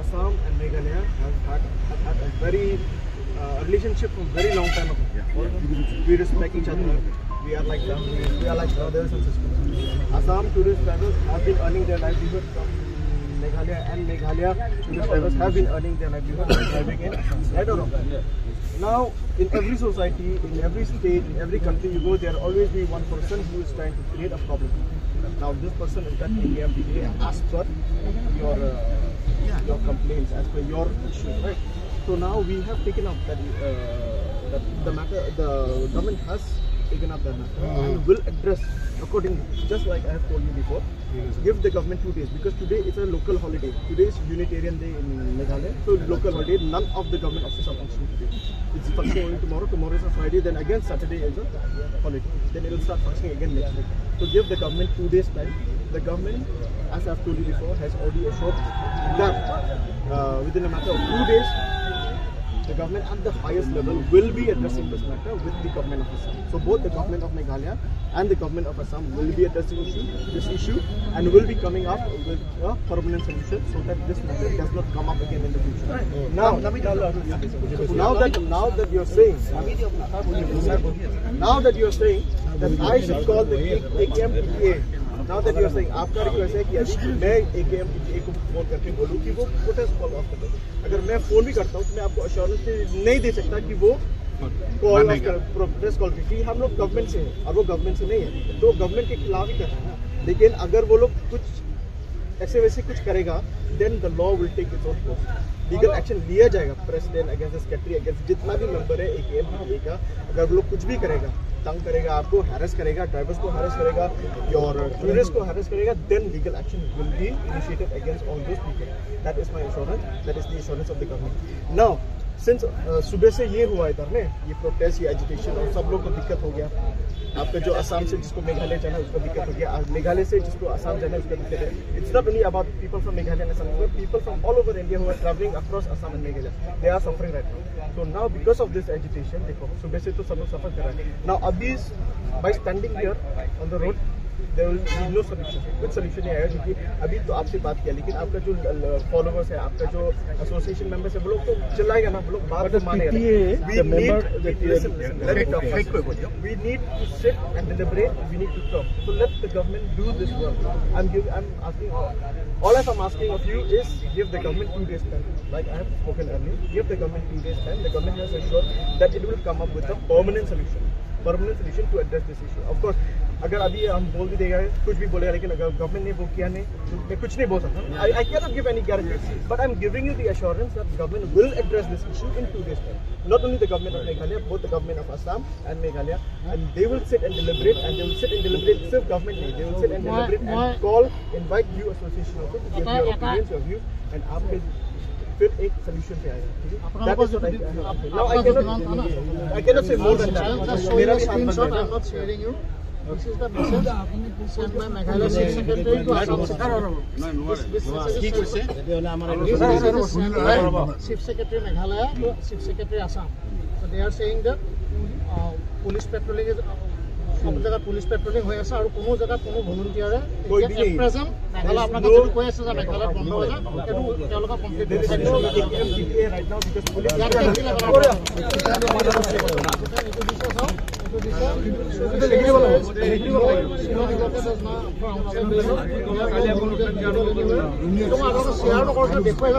Assam and Meghalaya have had a very relationship from very long time ago. We respect each other. We are like families. We are like brothers and sisters. Assam tourist drivers have been earning their livelihood from Meghalaya, and Meghalaya tourist drivers have been earning their livelihood by driving in right or wrong. Now, in every society, in every state, in every country you go, there will always be one person who is trying to create a problem. Now, this person is that AKM as per your complaints, as per your issues, right? So now we have taken up that the matter. The government has taken up that matter and will address accordingly. Just like I have told you before, give the government 2 days, because today is a local holiday. Today is Unitarian Day in Meghalaya, so local holiday. None of the government offices are functioning today. It's functioning only tomorrow. Tomorrow is a Friday. Then again Saturday is a holiday. Then it will start functioning again next week. So give the government 2 days time. The government, as I have told you before, has already assured that within a matter of 2 days, the government at the highest level will be addressing this matter with the government of Assam. So both the government of Meghalaya and the government of Assam will be addressing this issue and will be coming up with a permanent solution so that this matter does not come up again in the future. Now that you're saying that I should call the AKM-PTA. Now that you are saying, आपका request है कि अभी मैं AKM-PTA को phone करके बोलूँ कि वो प्रोटेस्ट कॉल ऑफ कर दे। अगर मैं फोन भी करता हूँ तो मैं आपको अश्योरेंस नहीं दे सकता कि वो कॉल ऑफ कर प्रोटेस्ट कॉल की। हम लोग गवर्नमेंट से हैं और वो गवर्नमेंट से नहीं है, तो गवर्नमेंट के खिलाफ ही कर रहे हैं। लेकिन अगर वो लोग कुछ ऐसे वैसे कुछ करेगा, then the law will take its own course. Legal action लिया जाएगा प्रेसिडेंट अगेंस्ट सेक्रेटरी अगेंस्ट जितना भी मेंबर है AKM-PTA का। अगर वो लोग कुछ भी करेगा, तंग करेगा, आपको हैरेस करेगा, ड्राइवर्स को हैरेस करेगा और टूरिस्ट को हैरेस करेगा, then legal action will be initiated against all those people. That is my assurance. That is the assurance of the government. Now, since सुबह से ये हुआ इधर में, ये प्रोटेस्ट, ये एजिटेशन और सब लोग को दिक्कत हो गया। आपका जो असम से जिसको मेघालय जाना है उसको दिक्कत हो गया, मेघालय से जिसको असम जाना है उसको दिक्कत है। It's not only about people from Meghalaya and Assam, but people from all over India who are traveling across Assam and Meghalaya. They are suffering right now. So now because of this agitation, देखो सुबह से तो सब लोग सफर कर रहे हैं। Now अभी by standing here on the road, there will be no solution. कुछ solution नहीं आएगा, क्योंकि अभी तो आपसे बात किया, लेकिन आपका जो followers है, आपका जो association members है, वो लोग तो चिल्लाएगा ना, वो लोग बात तो मानेगा। We need to sit and deliberate. We need to talk. So let the government do this work. I'm asking all I'm asking of you is give the government 2 days time. Like I have spoken earlier, give the government 2 days time. The government has assured that it will come up with a permanent solution to address this issue. Of course, अगर अभी हम बोल भी देगा, कुछ भी बोलेगा, लेकिन अगर गवर्नमेंट ने वो किया नहीं, तो मैं कुछ नहीं बोल सकता। I cannot give any guarantee, but I'm giving you the assurance that government will address this issue in 2 days time. Not only the government of Meghalaya, both the government of Assam and Meghalaya, and they will sit and deliberate, सिर्फ government नहीं, they will sit and deliberate and call, invite you association also to give your opinions, your views, and आपके फिर एक solution पे आएगा। That is what I cannot say more than that. मेरा भी हाथ बंद है। I'm not sharing you. This is the message sent by Meghalaya Chief Secretary to Assam Secretary. Chief Secretary Meghalaya to Chief Secretary Assam. So they are saying that police patrolling is सब जगह police patrolling हो আছে আৰু কোনো জায়গা কোনো ভলন্টিয়াৰে এট present Meghalaya আপোনাক যদি কৈ আছে যে মেঘালয় বন্ধ হৈ যায় এটো তেওঁলোকে কমপ্লিট কৰি আছে ৰাইট নাও বিকজ পুলিছ দেখুৱাই